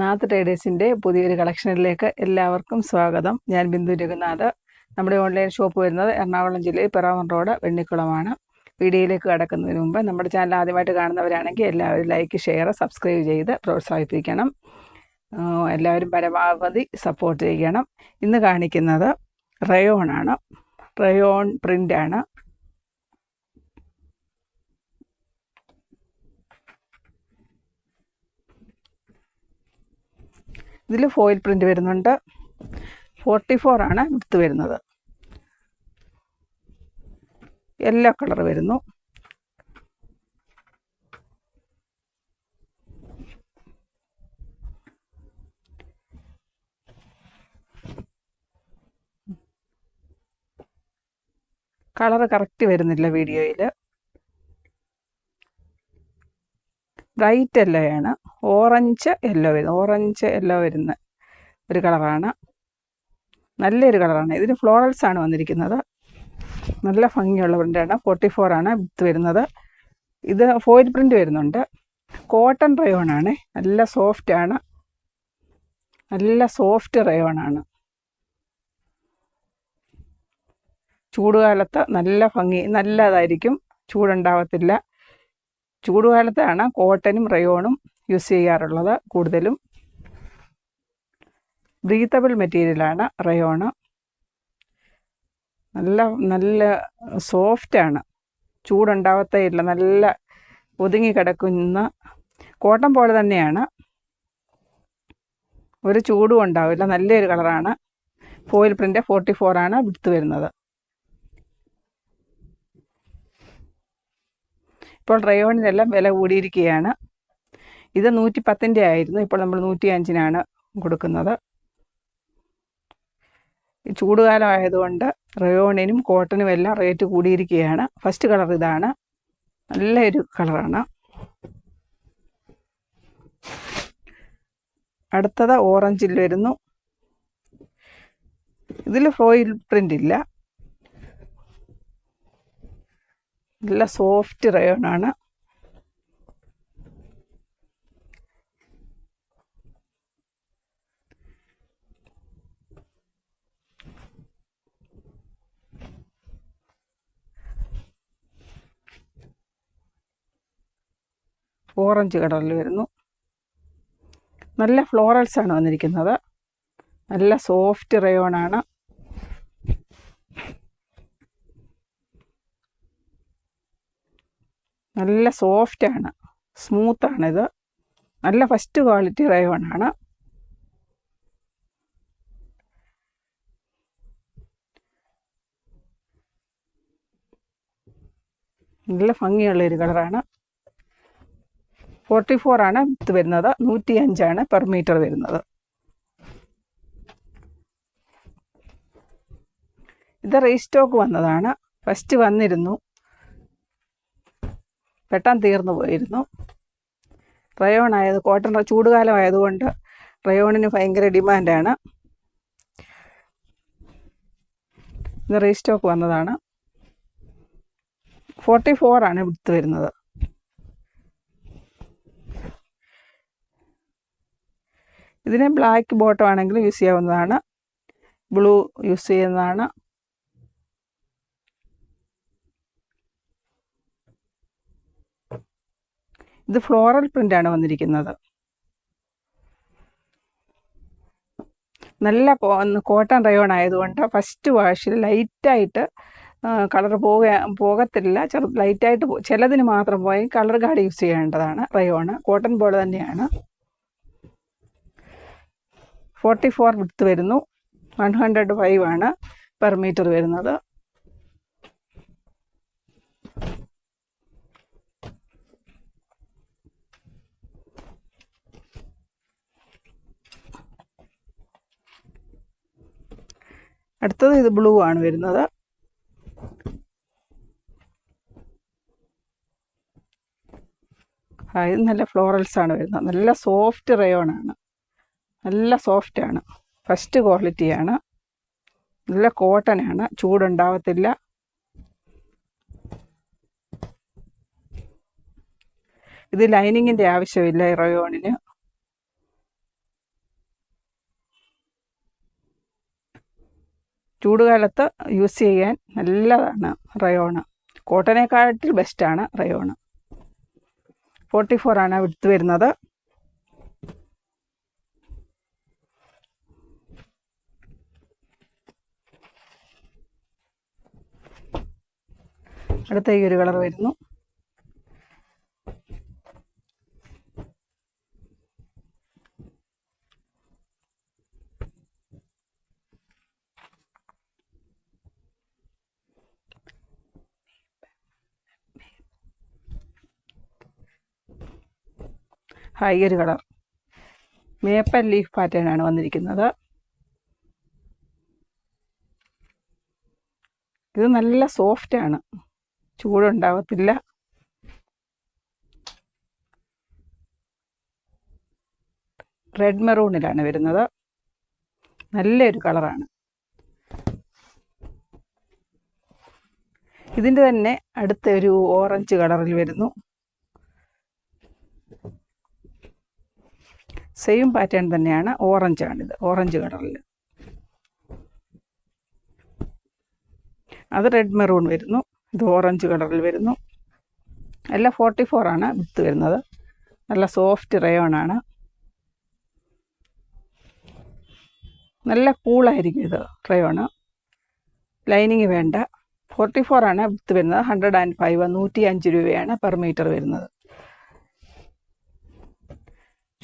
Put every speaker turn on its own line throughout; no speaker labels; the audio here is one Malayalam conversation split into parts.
നാത്ത് ട്രേഡേഴ്സിൻ്റെ പുതിയൊരു കളക്ഷനിലേക്ക് എല്ലാവർക്കും സ്വാഗതം. ഞാൻ ബിന്ദു രഘുനാഥ്. നമ്മുടെ ഓൺലൈൻ ഷോപ്പ് വരുന്നത് എറണാകുളം ജില്ലയിൽ പിറവം റോഡ് വെണ്ണിക്കുളമാണ്. വീഡിയോയിലേക്ക് കടക്കുന്നതിന് മുമ്പ് നമ്മുടെ ചാനൽ ആദ്യമായിട്ട് കാണുന്നവരാണെങ്കിൽ എല്ലാവരും ലൈക്ക്, ഷെയർ, സബ്സ്ക്രൈബ് ചെയ്ത് പ്രോത്സാഹിപ്പിക്കണം. എല്ലാവരും പരമാവധി സപ്പോർട്ട് ചെയ്യണം. ഇന്ന് കാണിക്കുന്നത് റയോണാണ്. റയോൺ പ്രിൻ്റാണ്. ഇതിൽ ഫോയിൽ പ്രിൻ്റ് വരുന്നുണ്ട്. 44 ആണ് വിഡ്ത്ത് വരുന്നത്. യെല്ലോ കളർ വരുന്നു. കളർ കറക്റ്റ് വരുന്നില്ല വീഡിയോയിൽ. ബ്രൈറ്റ് യെല്ലോയാണ്. ഓറഞ്ച് യെല്ലോ വരുന്ന ഒരു കളറാണ്. നല്ലൊരു കളറാണ്. ഇതിന് ഫ്ലോറൽസാണ് വന്നിരിക്കുന്നത്. നല്ല ഭംഗിയുള്ള പ്രിൻ്റാണ്. 44 ആണ് വിഡ്ത്ത് വരുന്നത്. ഇത് ഫോയിൽ പ്രിൻ്റ് വരുന്നുണ്ട്. കോട്ടൺ റയോണാണ്. നല്ല സോഫ്റ്റ് റയോണാണ്. ചൂടുകാലത്ത് നല്ലതായിരിക്കും. ചൂടുണ്ടാവത്തില്ല. ചൂടുകാലത്താണ് കോട്ടനും റയോണും യൂസ് ചെയ്യാറുള്ളത് കൂടുതലും. ബ്രീത്തബിൾ മെറ്റീരിയലാണ് റയോണ്. നല്ല സോഫ്റ്റാണ്. ചൂടുണ്ടാവത്തേയില്ല. നല്ല ഒതുങ്ങി കിടക്കുന്ന കോട്ടൺ പോലെ തന്നെയാണ്. ഒരു ചൂടും ഉണ്ടാവില്ല. നല്ലൊരു കളറാണ്. ഫോയിൽ പ്രിൻ്റ് 44 ആണ് വിഡ്ത്ത് വരുന്നത്. ഇപ്പോൾ റയോണിനെല്ലാം വില കൂടിയിരിക്കുകയാണ്. ഇത് 110 ആയിരുന്നു. ഇപ്പോൾ നമ്മൾ 105 കൊടുക്കുന്നത്. ചൂടുകാലം ആയതുകൊണ്ട് റയോണിനും കോട്ടനും എല്ലാം റേറ്റ് കൂടിയിരിക്കുകയാണ്. ഫസ്റ്റ് കളർ ഇതാണ്. നല്ലൊരു കളറാണ്. അടുത്തത് ഓറഞ്ചിൽ വരുന്നു. ഇതിൽ ഫോയിൽ പ്രിൻ്റ് ഇല്ല. നല്ല സോഫ്റ്റ് റയോണാണ്. ഓറഞ്ച് കളറിൽ വരുന്നു. നല്ല ഫ്ലോറൽസാണ് വന്നിരിക്കുന്നത്. നല്ല സോഫ്റ്റ് റയോണാണ്. നല്ല സോഫ്റ്റാണ്. സ്മൂത്താണിത്. നല്ല ഫസ്റ്റ് ക്വാളിറ്റി റയോണാണ്. നല്ല ഭംഗിയുള്ളൊരു കളറാണ്. 44 ആണ് വിഡ്ത്ത് വരുന്നത്. 105 പെർ മീറ്റർ വരുന്നത്. ഇത് റീസ്റ്റോക്ക് വന്നതാണ്. ഫസ്റ്റ് വന്നിരുന്നു, പെട്ടെന്ന് തീർന്നു പോയിരുന്നു. റയോൺ കോട്ടൺ ചൂടുകാലം ആയതുകൊണ്ട് റയോണിന് ഭയങ്കര ഡിമാൻഡാണ്. ഇത് റീസ്റ്റോക്ക് വന്നതാണ്. 44 ആണ് വിഡ്ത്ത് വരുന്നത്. ഇതിന് ബ്ലാക്ക് ബോട്ടം ആണെങ്കിലും യൂസ് ചെയ്യാവുന്നതാണ്. ബ്ലൂ യൂസ് ചെയ്യുന്നതാണ്. ഇത് ഫ്ലോറൽ പ്രിൻ്റാണ് വന്നിരിക്കുന്നത്. നല്ല കോട്ടൺ റയോൺ ആയതുകൊണ്ട് ഫസ്റ്റ് വാഷിൽ ലൈറ്റായിട്ട് കളർ പോകത്തില്ല. ലൈറ്റായിട്ട് ചിലതിന് മാത്രം പോയി കളർ ഗാർഡ് യൂസ് ചെയ്യേണ്ടതാണ്. റയോണ് കോട്ടൺ പോലെ തന്നെയാണ്. 44 വിഡ്ത്ത് വരുന്നു. 105 ആണ് പെർ മീറ്റർ വരുന്നത്. അടുത്തത് ഇത് ബ്ലൂ ആണ് വരുന്നത്. ഇത് നല്ല ഫ്ലോറൽസാണ് വരുന്നത്. നല്ല സോഫ്റ്റ് റയോണാണ്. നല്ല സോഫ്റ്റാണ്. ഫസ്റ്റ് ക്വാളിറ്റിയാണ്. നല്ല കോട്ടനാണ്. ചൂടുണ്ടാവത്തില്ല. ഇത് ലൈനിങ്ങിൻ്റെ ആവശ്യമില്ല ഈ റയോണിന്. ചൂടുകാലത്ത് യൂസ് ചെയ്യാൻ നല്ലതാണ് റയോണ്. കോട്ടനേക്കാട്ടിൽ ബെസ്റ്റാണ് റയോണ്. 44 ആണ് വിഡ്ത്ത് വരുന്നത്. അടുത്ത ഈ ഒരു കളർ വരുന്നു. ഈ ഒരു കളർ മേപ്പൽ ലീഫ് പാറ്റേൺ ആണ് വന്നിരിക്കുന്നത്. ഇത് നല്ല സോഫ്റ്റ് ആണ്, ചൂടുണ്ടാവത്തില്ല. റെഡ് മെറൂണിലാണ് വരുന്നത്. നല്ലൊരു കളറാണ്. ഇതിൻ്റെ തന്നെ അടുത്ത ഒരു ഓറഞ്ച് കളറിൽ വരുന്നു. സെയിം പാറ്റേൺ തന്നെയാണ്, ഓറഞ്ചാണിത്, ഓറഞ്ച് കളറിൽ. അത് റെഡ് മെറൂൺ വരുന്നു. ഇത് ഓറഞ്ച് കളറിൽ വരുന്നു. എല്ലാം 44 ആണ് വിഡ്ത്ത് വരുന്നത്. നല്ല സോഫ്റ്റ് റയോണാണ്. നല്ല കൂളായിരിക്കും ഇത് റയോണ്. ലൈനിങ് വേണ്ട. 44 ആണ് വിഡ്ത്ത് വരുന്നത്. 105 105 രൂപയാണ് പെർ മീറ്റർ വരുന്നത്.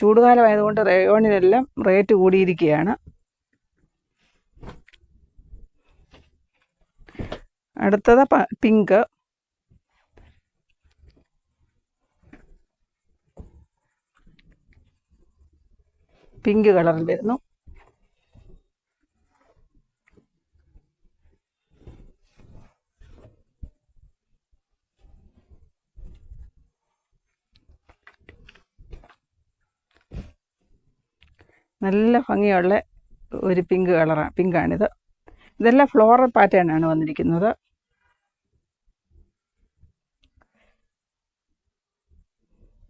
ചൂടുകാലമായതുകൊണ്ട് റയോണിനെല്ലാം റേറ്റ് കൂടിയിരിക്കുകയാണ്. അടുത്തത് പിങ്ക്. പിങ്ക് കളറിൽ വരുന്നു. നല്ല ഭംഗിയുള്ള ഒരു പിങ്കാണിത്. ഇതെല്ലാം ഫ്ലോറൽ പാറ്റേൺ ആണ് വന്നിരിക്കുന്നത്.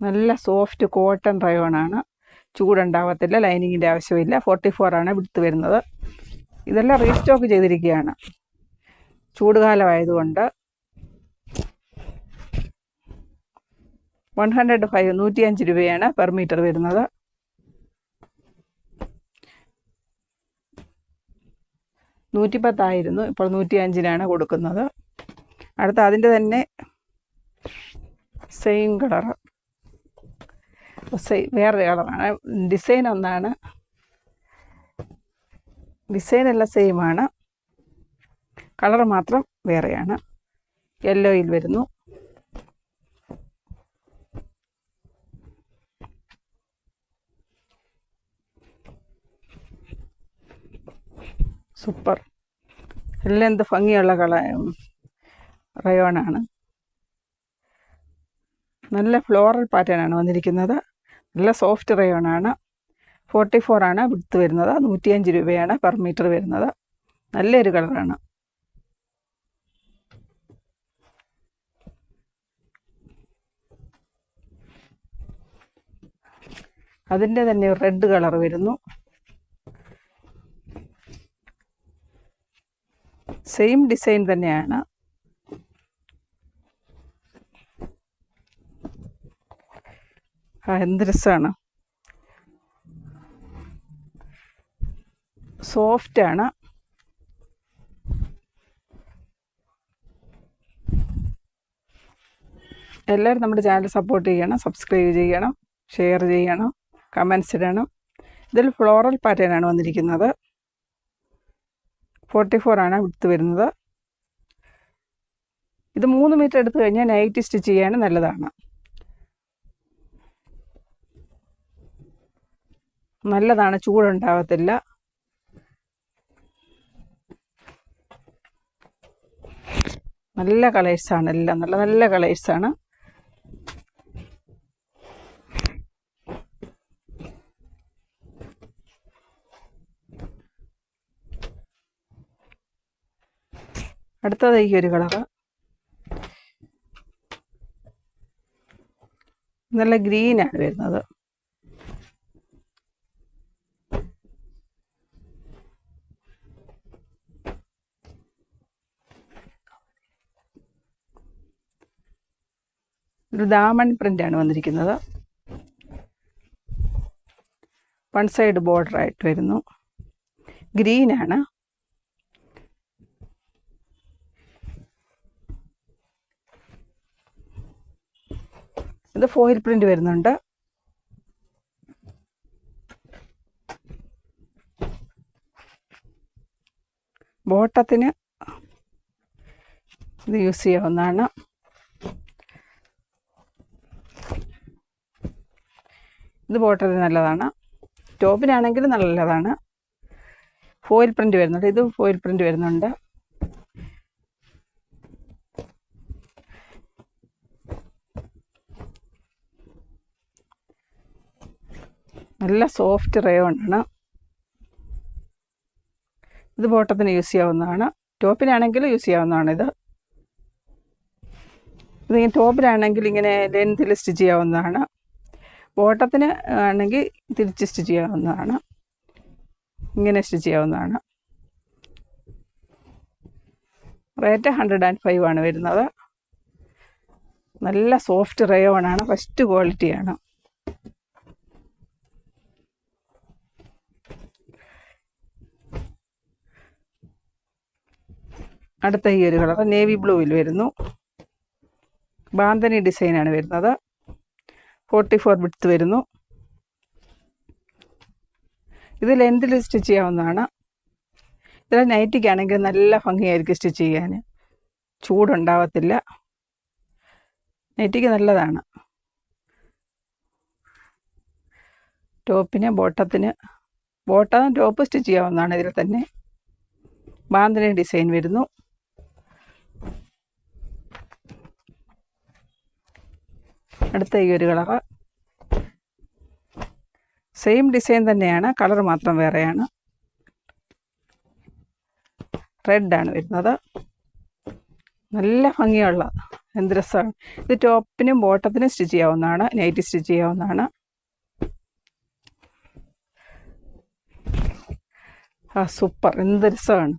നല്ല സോഫ്റ്റ് കോട്ടൺ റയോണാണ്. ചൂടുണ്ടാവത്തില്ല, ലൈനിങ്ങിൻ്റെ ആവശ്യമില്ല. 44 ആണ് വിഡ്ത്ത് വരുന്നത്. ഇതെല്ലാം റീസ്റ്റോക്ക് ചെയ്തിരിക്കുകയാണ്. ചൂടുകാലമായതുകൊണ്ട് 105 105 രൂപയാണ് പെർ മീറ്റർ വരുന്നത്. $110 ഇപ്പോൾ 105 കൊടുക്കുന്നത്. അടുത്ത അതിൻ്റെ തന്നെ സെയിം കളർ, വേറൊരു കളറാണ്. ഡിസൈൻ ഒന്നാണ്, ഡിസൈനെല്ലാം സെയിമാണ്, കളർ മാത്രം വേറെയാണ്. യെല്ലോയിൽ വരുന്നു. സൂപ്പർ. എല്ലാം എന്ത് ഭംഗിയുള്ള റയോണാണ്. നല്ല ഫ്ലോറൽ പാറ്റേൺ ആണ് വന്നിരിക്കുന്നത്. നല്ല സോഫ്റ്റ് റയോണാണ്. 44 ആണ് വിഡ്ത്ത് വരുന്നത്. 105 രൂപയാണ് പെർ മീറ്റർ വരുന്നത്. നല്ലൊരു കളറാണ്. അതിൻ്റെ തന്നെ റെഡ് കളർ വരുന്നു. സെയിം ഡിസൈൻ തന്നെയാണ്. എന്ത് രസമാണ്. സോഫ്റ്റാണ്. എല്ലാവരും നമ്മുടെ ചാനൽ സപ്പോർട്ട് ചെയ്യണം, സബ്സ്ക്രൈബ് ചെയ്യണം, ഷെയർ ചെയ്യണം, കമൻസ് ഇടണം. ഇതിൽ ഫ്ലോറൽ പാറ്റേൺ ആണ് വന്നിരിക്കുന്നത്. 44 ആണ് വിഡ്ത്ത് വരുന്നത്. ഇത് 3 മീറ്റർ എടുത്തു കഴിഞ്ഞാൽ നൈറ്റ് സ്റ്റിച്ച് ചെയ്യാൻ നല്ലതാണ്. നല്ലതാണ്, ചൂടുണ്ടാവത്തില്ല. നല്ല കളേഴ്സാണ്, എല്ലാം നല്ല നല്ല കളേഴ്സാണ്. അടുത്തത് ഈ ഒരു കളറ് നല്ല ഗ്രീനാണ് വരുന്നത്. ഒരു ദാമൺ പ്രിൻ്റാണ് വന്നിരിക്കുന്നത്. വൺ സൈഡ് ബോർഡർ ആയിട്ട് വരുന്നു. ഗ്രീനാണ്. ഇത് ഫോയിൽ പ്രിൻ്റ് വരുന്നുണ്ട്. ബോട്ടത്തിന് ഇത് യൂസ് ചെയ്യാവുന്നതാണ്. ഇത് ബോട്ടത്തിന് നല്ലതാണ്. ടോപ്പിനാണെങ്കിൽ നല്ലതാണ്. ഫോയിൽ പ്രിൻ്റ് വരുന്നുണ്ട്. ഇത് ഫോയിൽ പ്രിൻ്റ് വരുന്നുണ്ട്. നല്ല സോഫ്റ്റ് റയോൺ ആണ്. ഇത് ബോട്ടത്തിന് യൂസ് ചെയ്യാവുന്നതാണ്. ടോപ്പിനാണെങ്കിൽ യൂസ് ചെയ്യാവുന്നതാണ്. ഇതിങ്ങനെ ടോപ്പിലാണെങ്കിൽ ഇങ്ങനെ ലെങ്തിൽ സ്റ്റിച്ച് ചെയ്യാവുന്നതാണ്. ബോട്ടത്തിന് ആണെങ്കിൽ തിരിച്ച് സ്റ്റിച്ച് ചെയ്യാവുന്നതാണ്. ഇങ്ങനെ സ്റ്റിച്ച് ചെയ്യാവുന്നതാണ്. റേറ്റ് 105 ആണ് വരുന്നത്. നല്ല സോഫ്റ്റ് റയോൺ ആണ്. ഫസ്റ്റ് ക്വാളിറ്റിയാണ്. അടുത്ത ഈ ഒരു കളർ നേവി ബ്ലൂവിൽ വരുന്നു. ബാന്തനി ഡിസൈനാണ് വരുന്നത്. 44 വിഡ്ത്ത് വരുന്നു. ഇത് ലെങ്തിൽ സ്റ്റിച്ച് ചെയ്യാവുന്നതാണ്. ഇതിൽ നൈറ്റിക്കാണെങ്കിൽ നല്ല ഭംഗിയായിരിക്കും സ്റ്റിച്ച് ചെയ്യാൻ. ചൂടുണ്ടാവത്തില്ല. നൈറ്റിക്ക് നല്ലതാണ്. ബോട്ടം ടോപ്പ് സ്റ്റിച്ച് ചെയ്യാവുന്നതാണ്. ഇതിൽ തന്നെ ബാന്തനി ഡിസൈൻ വരുന്നു. അടുത്ത ഈ ഒരു കളറ് സെയിം ഡിസൈൻ തന്നെയാണ്, കളർ മാത്രം വേറെയാണ്. റെഡാണ് വരുന്നത്. നല്ല ഭംഗിയുള്ള എന്ത് രസമാണ്. ഇത് ടോപ്പിനും ബോട്ടത്തിനും സ്റ്റിച്ച് ചെയ്യാവുന്നതാണ്. നൈറ്റി സ്റ്റിച്ച് ചെയ്യാവുന്നതാണ്. സൂപ്പർ, എന്ത് രസമാണ്.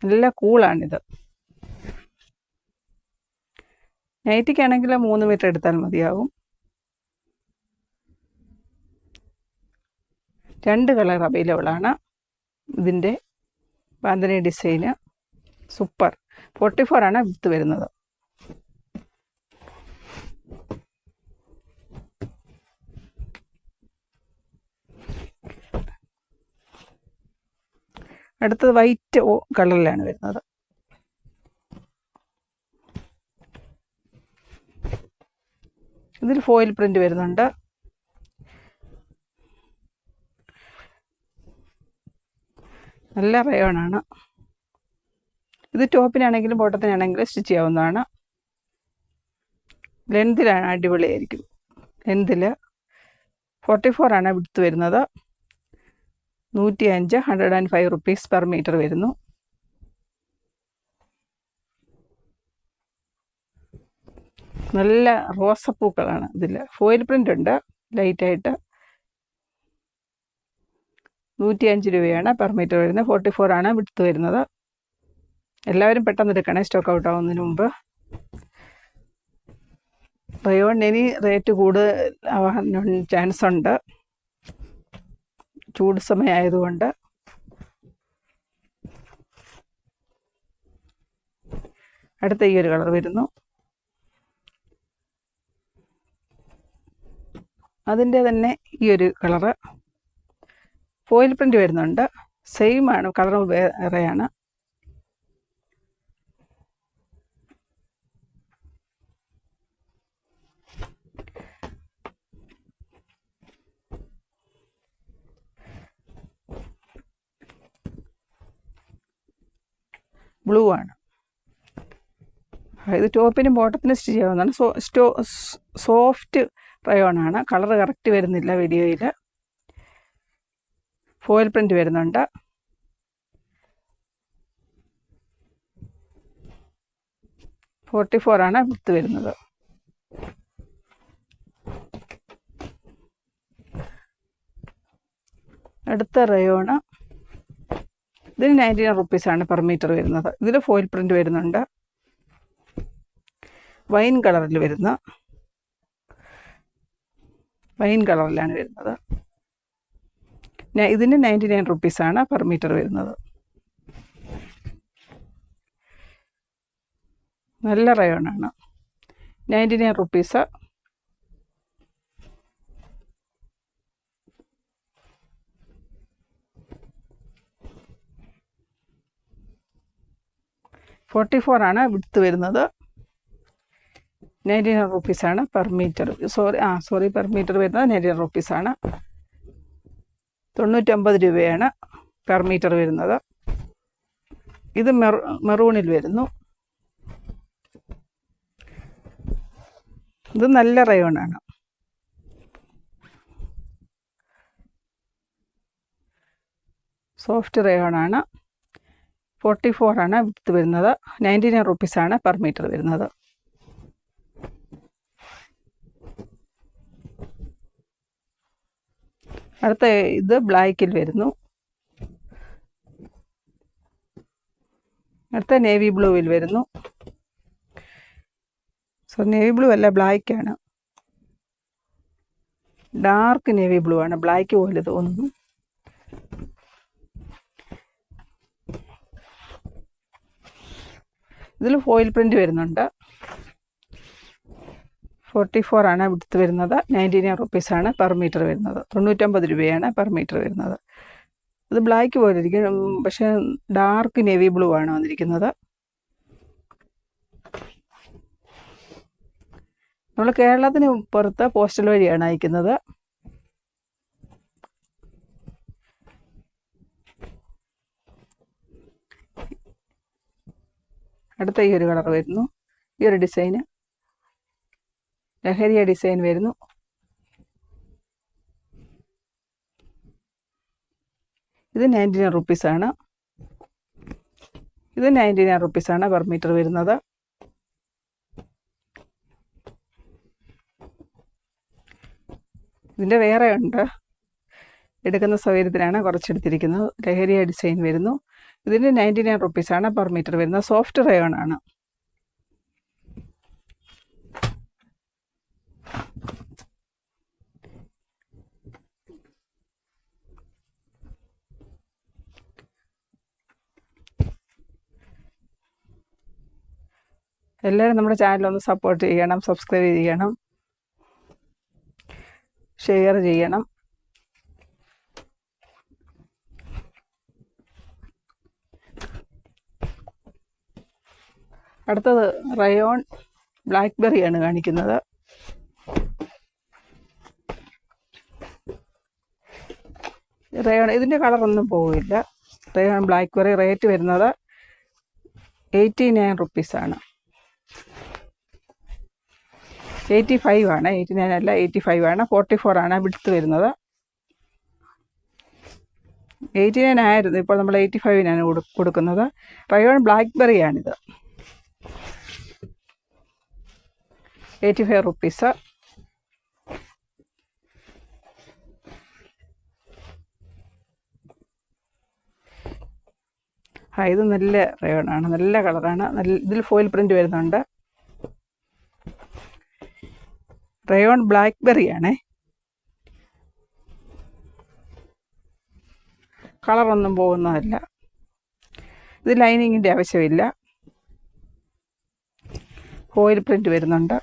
നല്ല കൂളാണിത്. നൈറ്റിക്കാണെങ്കിൽ 3 മീറ്റർ എടുത്താൽ മതിയാകും. 2 കളർ അവൈലബിൾ ആണ്. ഇതിൻ്റെ ബാന്തനി ഡിസൈന് സൂപ്പർ. 44 ആണ് വിഡ്ത്ത് വരുന്നത്. അടുത്തത് വൈറ്റ് കളറിലാണ് വരുന്നത്. ഇതിൽ ഫോയിൽ പ്രിൻ്റ് വരുന്നുണ്ട്. നല്ല റയോണാണ്. ഇത് ടോപ്പിനാണെങ്കിലും ബോട്ടത്തിനാണെങ്കിലും സ്റ്റിച്ച് ചെയ്യാവുന്നതാണ്. ലെങ്തിലാണ് അടിപൊളിയായിരിക്കും. ലെങ്തിൽ 44 ആണ് വിഡ്ത്ത് വരുന്നത്. 105 105 റുപ്പീസ് പെർ മീറ്റർ വരുന്നു. നല്ല റോസപ്പൂക്കളാണ് ഇതിൽ. ഫോയിൽ പ്രിൻ്റ് ഉണ്ട് ലൈറ്റായിട്ട്. 105 രൂപയാണ് പെർ മീറ്റർ വരുന്നത്. 44 ആണ് വിഡ്ത്ത് വരുന്നത്. എല്ലാവരും പെട്ടെന്ന് എടുക്കണേ, സ്റ്റോക്ക് ഔട്ട് ആവുന്നതിന് മുമ്പ്. റയോൺ ഇനി റേറ്റ് കൂടുതൽ ചാൻസ് ഉണ്ട്, ചൂട് സമയമായതുകൊണ്ട്. അടുത്ത ഈ ഒരു കളർ വരുന്നു. അതിൻ്റെ തന്നെ ഈ ഒരു കളറ് ഫോയിൽ പ്രിൻ്റ് വരുന്നുണ്ട്. സെയിം ആണ്, കളർ വേറെയാണ്. ബ്ലൂ ആണ്. ഇത് ടോപ്പിനും ബോട്ടത്തിനും സ്റ്റിച്ച് ചെയ്യാവുന്നതാണ്. സോഫ്റ്റ് റയോൺ ആണ്. കളർ കറക്റ്റ് വരുന്നില്ല വീഡിയോയിൽ. ഫോയിൽ പ്രിൻ്റ് വരുന്നുണ്ട്. ആണ് വിഡ്ത്ത് വരുന്നത്. അടുത്ത റയോണ് ഇതിന് 99 റുപ്പീസാണ് പെർ മീറ്റർ വരുന്നത്. ഇതിൽ ഫോയിൽ പ്രിൻ്റ് വരുന്നുണ്ട്. വൈൻ കളറിൽ വരുന്ന വൈൻ കളറിലാണ് വരുന്നത്. ഇതിന് 99 റുപ്പീസാണ് പെർ മീറ്റർ വരുന്നത്. നല്ല റയോണാണ്. 99 റുപ്പീസ്. ആണ് വിഡ്ത്ത് വരുന്നത്. 99 റുപ്പീസാണ് per metre. Sorry per metre വരുന്നത് 99 റുപ്പീസാണ്. 99 രൂപയാണ് പെർ മീറ്റർ വരുന്നത്. ഇത് മെറൂണിൽ വരുന്നു. ഇത് നല്ല റയോണാണ്. സോഫ്റ്റ് റയോണാണ്. 44 ആണ് വിഡ്ത്ത് വരുന്നത്. 99 റുപ്പീസാണ് പെർ മീറ്റർ വരുന്നത്. അടുത്ത ഇത് ബ്ലാക്കിൽ വരുന്നു. അടുത്ത നേവി ബ്ലൂവിൽ വരുന്നു. നേവി ബ്ലൂ അല്ല, ബ്ലാക്കാണ്. ഡാർക്ക് നേവി ബ്ലൂ ആണ്. ബ്ലാക്ക് പോലെ തോന്നുന്നു. ഇതിൽ ഫോയിൽ പ്രിൻ്റ് വരുന്നുണ്ട്. 44 ആണ് വിഡ്ത്ത് വരുന്നത്. 99 റുപ്പീസാണ് പെർ മീറ്റർ വരുന്നത്. 99 രൂപയാണ് പെർ മീറ്റർ വരുന്നത്. ഇത് ബ്ലാക്ക് പോലെ ഇരിക്കും, പക്ഷേ ഡാർക്ക് നേവി ബ്ലൂ ആണ് വന്നിരിക്കുന്നത്. നമ്മൾ കേരളത്തിന് പുറത്ത് പോസ്റ്റൽ വഴിയാണ് അയക്കുന്നത്. അടുത്ത ഈ ഒരു കളർ വരുന്നു. ഈ ഒരു ഡിസൈന് ലഹരിയ ഡിസൈൻ വരുന്നു. ഇത് 99 റുപ്പീസാണ്. ഇത് 99 റുപ്പീസാണ് പെർ മീറ്റർ വരുന്നത്. ഇതിൻ്റെ വേറെ ഉണ്ട്. എടുക്കുന്ന സൗകര്യത്തിനാണ് കുറച്ചെടുത്തിരിക്കുന്നത്. ലഹരിയ ഡിസൈൻ വരുന്നു. ഇതിന് 99 റുപ്പീസാണ് പെർ മീറ്റർ വരുന്നത്. സോഫ്റ്റ് റയോൺ ആണ്. എല്ലാവരും നമ്മുടെ ചാനലൊന്ന് സപ്പോർട്ട് ചെയ്യണം, സബ്സ്ക്രൈബ് ചെയ്യണം, ഷെയർ ചെയ്യണം. അടുത്തത് റയോൺ ബ്ലാക്ക്ബെറിയാണ് കാണിക്കുന്നത്. റയോൺ ഇതിൻ്റെ കളറൊന്നും പോവില്ല. റയോൺ ബ്ലാക്ക്ബെറി റേറ്റ് വരുന്നത് 89 റുപ്പീസാണ്. 85 ആണ്. 89 അല്ല, 85 ആണ്. 44 ആണ് വിഡ്ത്ത് വരുന്നത്. 89 ആയിരുന്നു, ഇപ്പോൾ നമ്മൾ 85-നാണ് കൊടുക്കുന്നത്. റയോൺ ബ്ലാക്ക്ബെറിയാണിത്. 85 റുപ്പീസ്. ഇത് നല്ല റയോണാണ്, നല്ല കളറാണ്. ഇതിൽ ഫോയിൽ പ്രിൻ്റ് വരുന്നുണ്ട്. റയോൺ ബ്ലാക്ക്ബെറിയാണേ. കളറൊന്നും പോകുന്നതല്ല. ഇത് ലൈനിങ്ങിൻ്റെ ആവശ്യമില്ല. ഫോയിൽ പ്രിൻ്റ് വരുന്നുണ്ട്.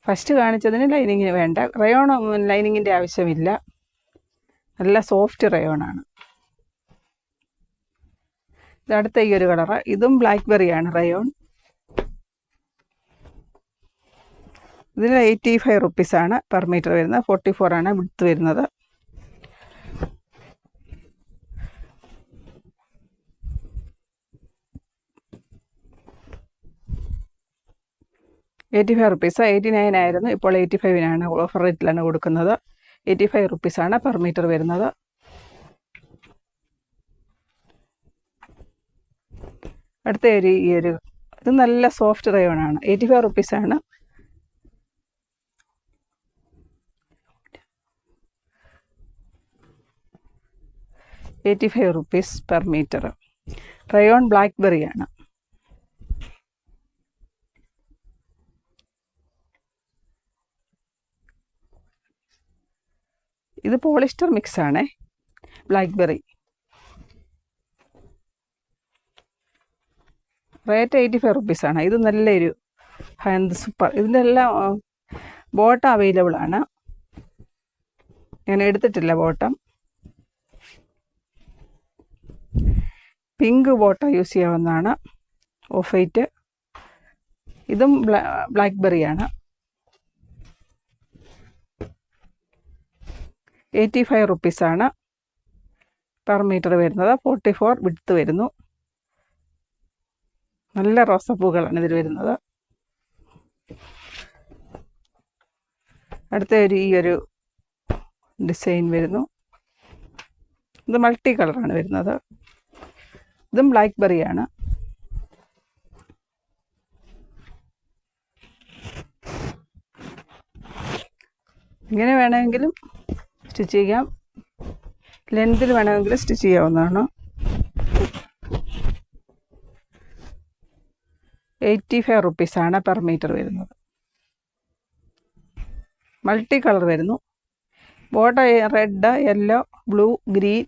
ഫസ്റ്റ് കാണിച്ചതിന് ലൈനിങ് വേണ്ട. റയോൺ ലൈനിങ്ങിൻ്റെ ആവശ്യമില്ല. നല്ല സോഫ്റ്റ് റയോണാണ്. ഇതടുത്ത ഈ ഒരു കളറ്. ഇതും ബ്ലാക്ക്ബെറിയാണ് റയോൺ. ഇതിന് 85 റുപ്പീസാണ് പെർ മീറ്റർ വരുന്നത്. 44 ആണ് വിഡ്ത്ത് വരുന്നത്. റുപ്പീസ്. 89 ആയിരുന്നു, ഇപ്പോൾ 85-നാണ് ഓഫർ റേറ്റിലാണ് കൊടുക്കുന്നത്. 85 റുപ്പീസാണ് പെർ മീറ്റർ വരുന്നത്. അടുത്ത ഈ ഒരു ഇത് നല്ല സോഫ്റ്റ് റയോണാണ്. 85 റുപ്പീസാണ്. ₹85 പെർ മീറ്റർ. റയോൺ ബ്ലാക്ക്ബെറിയാണ്. ഇത് പോളിസ്റ്റർ മിക്സ് ആണേ, ബ്ലാക്ക്ബെറി. റേറ്റ് ₹85 ആണ്. ഇത് നല്ലൊരു സൂപ്പർ. ഇതിൻ്റെ എല്ലാം ബോട്ടം അവൈലബിൾ ആണ്. ഞാൻ എടുത്തിട്ടില്ല ബോട്ടം. പിങ്ക് ബോട്ടം യൂസ് ചെയ്യാവുന്നതാണ്. Of white. ഇതും ബ്ലാക്ക്ബെറിയാണ്. ₹85 ആണ് പെർ മീറ്റർ വരുന്നത്. 44 വിഡ്ത്ത് വരുന്നു. നല്ല റോസപ്പൂക്കളാണ് ഇതിൽ വരുന്നത്. അടുത്ത ഈ ഒരു ഡിസൈൻ വരുന്നു. ഇത് മൾട്ടി കളറാണ് വരുന്നത്. ഇതും ബ്ലാക്ക്ബെറിയാണ്. ഇങ്ങനെ വേണമെങ്കിലും സ്റ്റിച്ച് ചെയ്യാം, ലെങ്തിൽ വേണമെങ്കിലും സ്റ്റിച്ച് ചെയ്യാവുന്നതാണ്. ₹85 ആണ് പെർ മീറ്റർ വരുന്നത്. മൾട്ടി കളർ വരുന്നു. Bottom red, yellow, blue, green,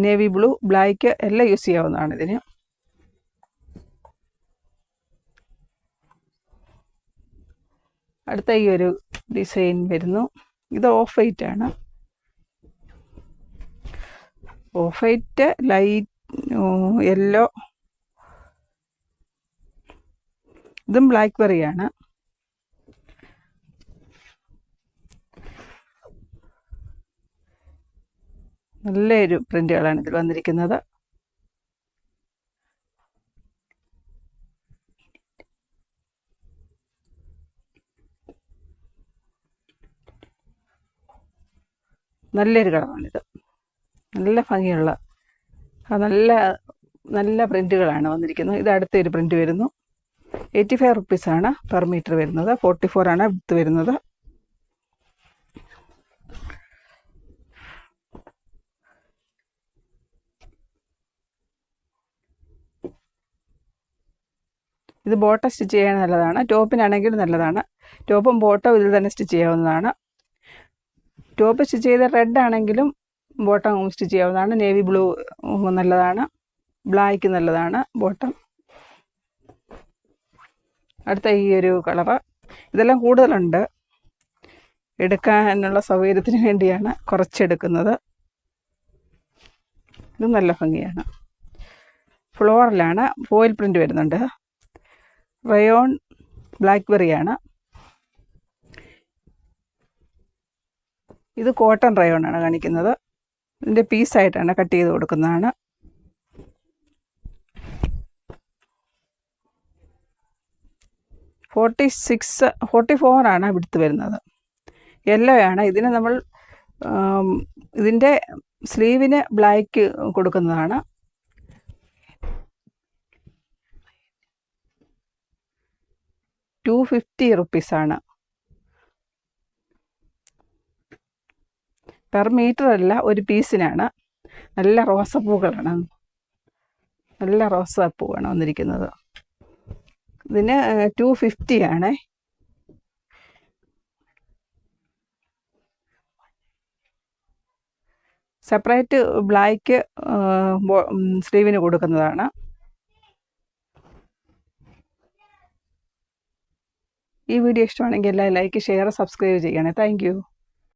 navy blue, black എല്ലാം യൂസ് ചെയ്യാവുന്നതാണ് ഇതിന്. അടുത്ത ഈ ഒരു ഡിസൈൻ വരുന്നു. ഇത് ഓഫ് വൈറ്റ് ആണ്. Of white, light yellow. ഇതും ബ്ലാക്ക്ബെറിയാണ്. നല്ലൊരു പ്രിൻ്റുകളാണ് ഇതിൽ വന്നിരിക്കുന്നത്. നല്ലൊരു കളറാണിത്. നല്ല ഭംഗിയുള്ള നല്ല നല്ല പ്രിൻ്റുകളാണ് വന്നിരിക്കുന്നത്. ഇത് അടുത്തൊരു പ്രിൻ്റ് വരുന്നു. ₹85 ആണ് പെർ മീറ്റർ വരുന്നത്. 44 ആണ് വിഡ്ത്ത് വരുന്നത്. ഇത് ബോട്ടം സ്റ്റിച്ച് ചെയ്യാൻ നല്ലതാണ്. ടോപ്പിനാണെങ്കിലും നല്ലതാണ്. ടോപ്പും ബോട്ടം ഇതിൽ തന്നെ സ്റ്റിച്ച് ചെയ്യാവുന്നതാണ്. ടോപ്പ് സ്റ്റിച്ച് ചെയ്ത റെഡ് ആണെങ്കിലും ബോട്ടം സ്റ്റിച്ച് ചെയ്യാവുന്നതാണ്. നേവി ബ്ലൂ നല്ലതാണ്. ബ്ലാക്ക് നല്ലതാണ് ബോട്ടം. അടുത്ത ഈ ഒരു കളറ്. ഇതെല്ലാം കൂടുതലുണ്ട്. എടുക്കാനുള്ള സൗകര്യത്തിന് വേണ്ടിയാണ് കുറച്ചെടുക്കുന്നത്. ഇത് നല്ല ഭംഗിയാണ്. ഫ്ലോറലാണ്. ഫോയിൽ പ്രിൻ്റ് വരുന്നുണ്ട്. റയോൺ ബ്ലാക്ക്ബെറിയാണ്. ഇത് കോട്ടൺ റയോണാണ് കാണിക്കുന്നത്. ഇതിൻ്റെ പീസായിട്ടാണ് കട്ട് ചെയ്ത് കൊടുക്കുന്നതാണ്. ₹44 ആണ് വിഡ്ത്ത് വരുന്നത്. യെല്ലോ ആണ്. ഇതിന് നമ്മൾ ഇതിൻ്റെ സ്ലീവിന് ബ്ലാക്ക് കൊടുക്കുന്നതാണ്. ₹250 ആണ് പെർ മീറ്റർ അല്ല, ഒരു പീസിനാണ്. നല്ല റോസപ്പൂക്കളാണ്. നല്ല റോസാപ്പൂവാണ് വന്നിരിക്കുന്നത്. ഇതിന് $250 ആണ്. സെപ്പറേറ്റ് ബ്ലാക്ക് സ്ലീവിന് കൊടുക്കുന്നതാണ്. ഈ വീഡിയോ ഇഷ്ടമാണെങ്കിൽ എല്ലാവരും ലൈക്ക്, ഷെയർ, സബ്സ്ക്രൈബ് ചെയ്യണേ. Thank you.